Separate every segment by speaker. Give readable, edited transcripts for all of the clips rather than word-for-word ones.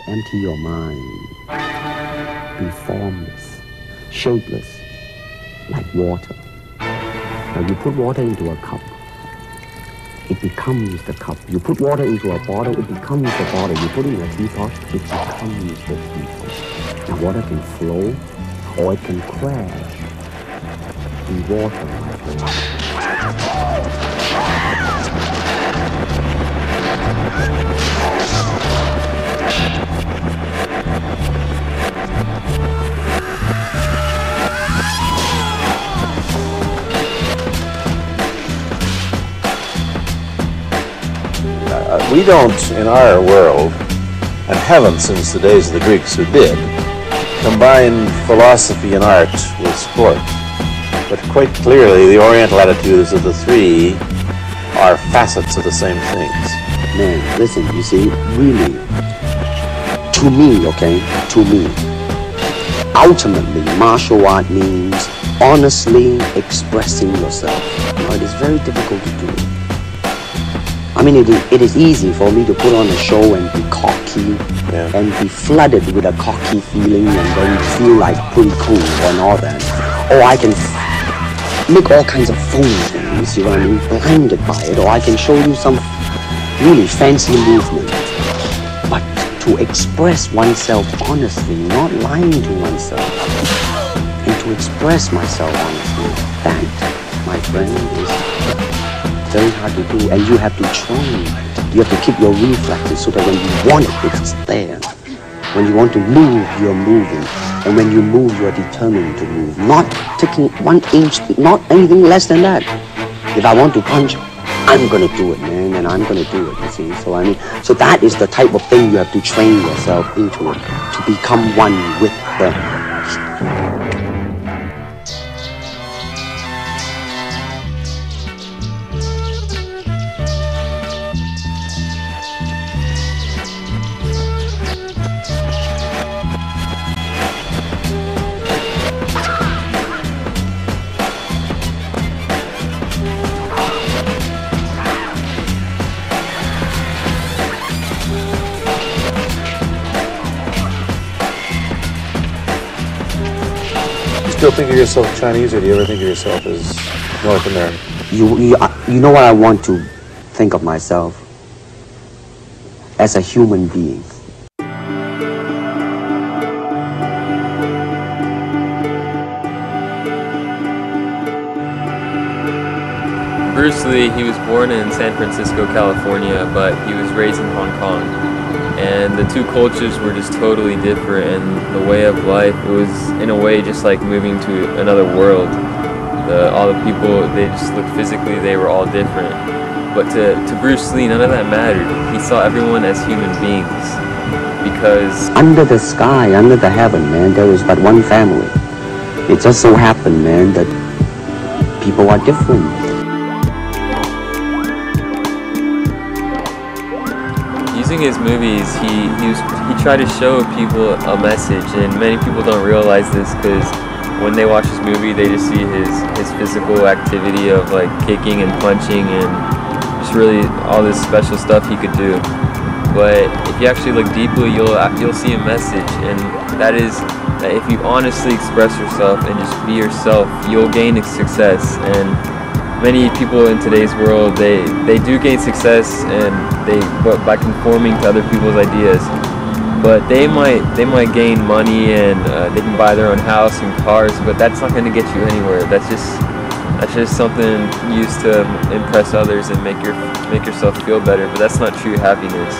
Speaker 1: empty your mind. Be formless, shapeless, like water. Now you put water into a cup, it becomes the cup. You put water into a bottle, it becomes the bottle. You put it in a teapot, it becomes the teapot. Now water can flow, or it can crash in water like that.
Speaker 2: We don't, in our world, and haven't since the days of the Greeks who did, combine philosophy and art with sport. But quite clearly, the Oriental attitude is that the three are facets of the same things.
Speaker 1: Man, listen, you see, really, to me, okay, to me, ultimately, martial art means honestly expressing yourself. You know, it is very difficult to do. I mean, it is easy for me to put on a show and be cocky and be flooded with a cocky feeling and then feel like pretty cool and all that. Or I can make all kinds of phony things, you know what I mean, blinded by it. Or I can show you some really fancy movement. But to express oneself honestly, not lying to oneself, and to express myself honestly, that, my friend, is very hard to do, and you have to train. You have to keep your reflexes so that when you want it, it's there. When you want to move, you're moving. And when you move, you're determined to move. Not taking 1 inch, not anything less than that. If I want to punch, I'm gonna do it, man, and I'm gonna do it, you see. So I mean, so that is the type of thing you have to train yourself into it, to become one with the
Speaker 2: Do you still think of yourself Chinese, or do you ever think of yourself as North American?
Speaker 1: You know what I want to think of myself? As a human being.
Speaker 3: Bruce Lee, he was born in San Francisco, California, but he was raised in Hong Kong. And the two cultures were just totally different, and the way of life, it was in a way just like moving to another world. All the people, they just looked physically, they were all different. But to Bruce Lee, none of that mattered. He saw everyone as human beings, because
Speaker 1: under the sky, under the heaven, man, there is but one family. It just so happened, man, that people are different.
Speaker 3: Using his movies, he tried to show people a message, and many people don't realize this because when they watch his movie, they just see his physical activity of like kicking and punching and just really all this special stuff he could do. But if you actually look deeply, you'll see a message, and that is that if you honestly express yourself and just be yourself, you'll gain success. And many people in today's world, they do gain success, but by conforming to other people's ideas. But they might gain money, and they can buy their own house and cars, but that's not going to get you anywhere. That's just something used to impress others and make yourself feel better. But that's not true happiness.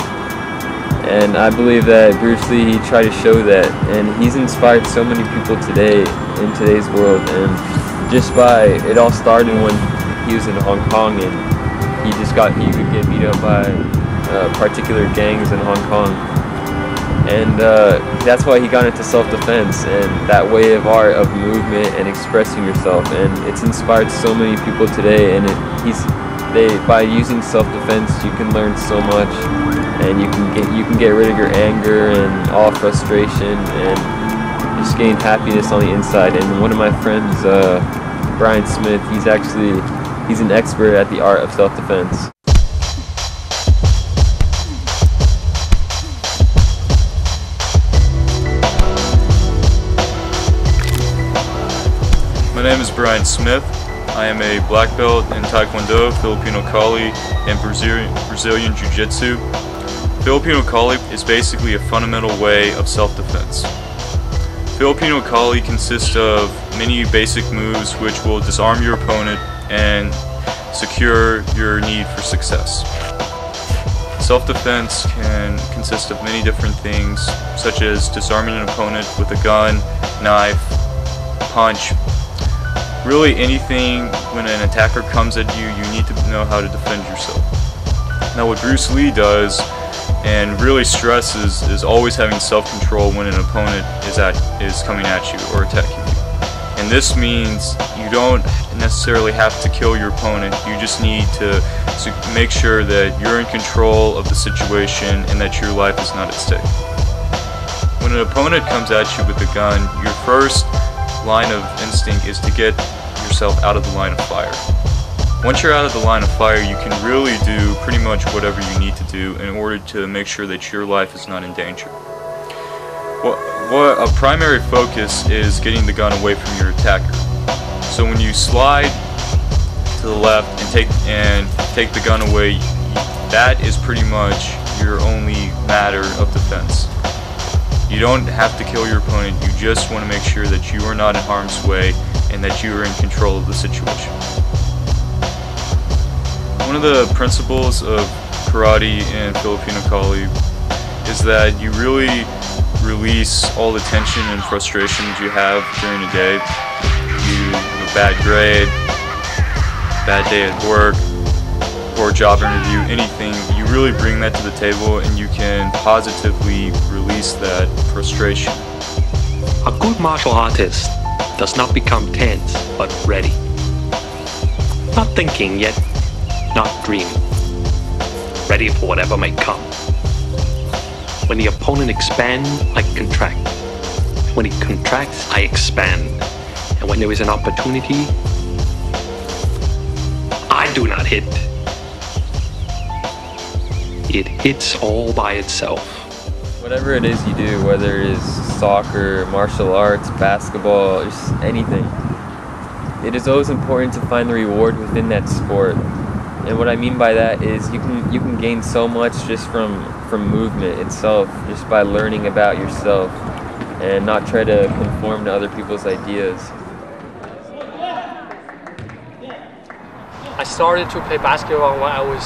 Speaker 3: And I believe that Bruce Lee, he tried to show that, and he's inspired so many people today in today's world. And just by it all started when he was in Hong Kong, and he would get beat up by particular gangs in Hong Kong, and that's why he got into self-defense and that way of art of movement and expressing yourself. And it's inspired so many people today, and by using self-defense, you can learn so much, and you can get rid of your anger and all frustration and just gain happiness on the inside. And one of my friends, Brian Smith, he's an expert at the art of self-defense.
Speaker 4: My name is Brian Smith. I am a black belt in Taekwondo, Filipino Kali, and Brazilian Jiu-Jitsu. Filipino Kali is basically a fundamental way of self-defense. Filipino Kali consists of many basic moves which will disarm your opponent and secure your need for success. Self-defense can consist of many different things, such as disarming an opponent with a gun, knife, punch. Really anything when an attacker comes at you, you need to know how to defend yourself. Now what Bruce Lee does and really stresses is always having self-control when an opponent is coming at you or attacking you. And this means you don't necessarily have to kill your opponent, you just need to make sure that you're in control of the situation and that your life is not at stake. When an opponent comes at you with a gun, your first line of instinct is to get yourself out of the line of fire. Once you're out of the line of fire, you can really do pretty much whatever you need to do in order to make sure that your life is not in danger. What a primary focus is getting the gun away from your attacker. So when you slide to the left and take the gun away, that is pretty much your only matter of defense. You don't have to kill your opponent, you just want to make sure that you are not in harm's way and that you are in control of the situation. One of the principles of karate and Filipino Kali is that you really release all the tension and frustration that you have during a day. You have a bad grade, bad day at work, poor job interview, anything, you really bring that to the table and you can positively release that frustration.
Speaker 5: A good martial artist does not become tense, but ready. Not thinking yet, not dreaming. Ready for whatever may come. When the opponent expands, I contract. When it contracts, I expand. And when there is an opportunity, I do not hit. It hits all by itself.
Speaker 3: Whatever it is you do, whether it is soccer, martial arts, basketball, just anything, it is always important to find the reward within that sport. And what I mean by that is you can gain so much just from movement itself, just by learning about yourself and not try to conform to other people's ideas.
Speaker 6: I started to play basketball when I was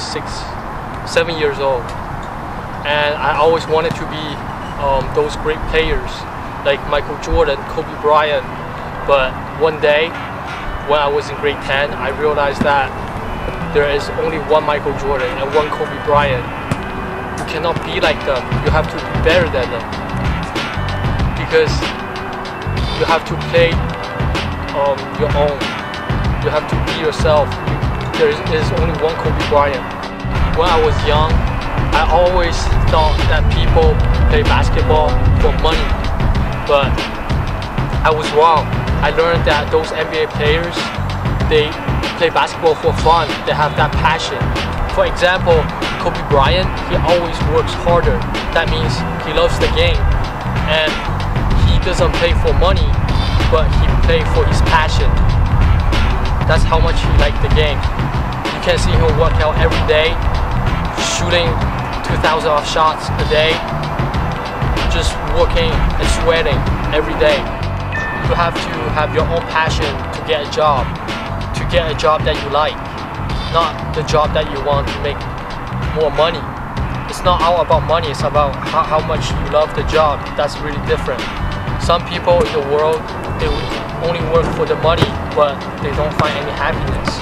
Speaker 6: 7 years old, and I always wanted to be those great players like Michael Jordan, Kobe Bryant. But one day when I was in grade 10, I realized that there is only one Michael Jordan and one Kobe Bryant. You cannot be like them, you have to be better than them, because you have to play your own, you have to be yourself. There is only one Kobe Bryant. When I was young, I always thought that people play basketball for money, but I was wrong. I learned that those NBA players, they play basketball for fun, they have that passion. For example, Kobe Bryant, he always works harder. That means he loves the game, and he doesn't play for money, but he plays for his passion. That's how much he liked the game. You can see him work out every day, shooting 2,000 shots a day, just working and sweating every day. You have to have your own passion to get a job that you like, not the job that you want to make more money. It's not all about money, it's about how much you love the job. That's really different. Some people in the world, they only work for the money, but they don't find any happiness.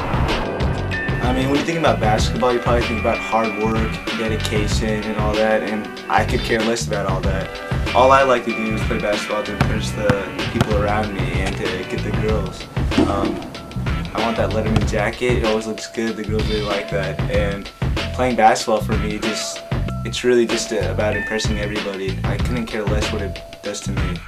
Speaker 7: I mean, when you think about basketball, you probably think about hard work, dedication, and all that, and I could care less about all that. All I like to do is play basketball to impress the people around me and to get the girls. I want that Letterman jacket, it always looks good, the girls really like that, and playing basketball for me, it's really just about impressing everybody. I couldn't care less what it does to me.